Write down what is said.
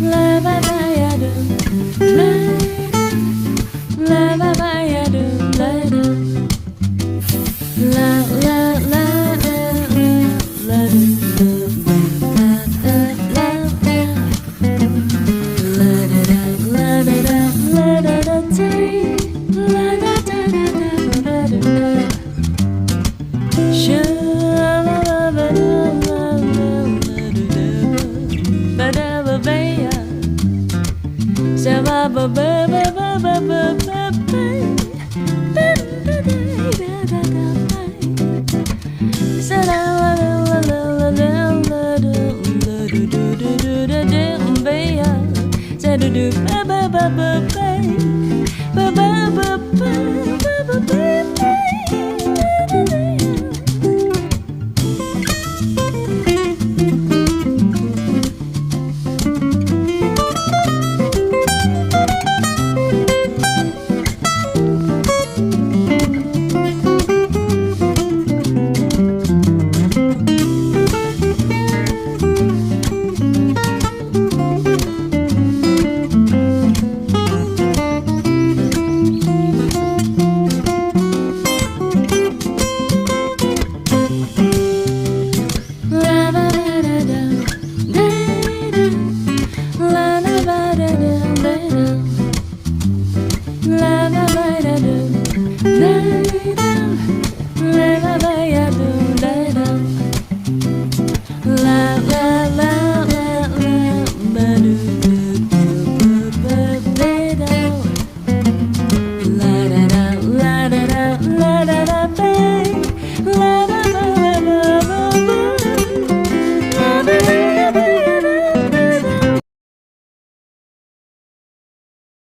la ba ba ya do, la la ba ba ya do, la do, la la la la la do, la la la la da da la da da day, la da da da da da da. Sha la la ba da la la la ba da ba ba ya. Sa ba ba ba ba ba ba ba ba ba. Da da da da da da ba. Sa la la la la la la la do do do do do do do do ba ya. Sa do do ba ba ba ba ba.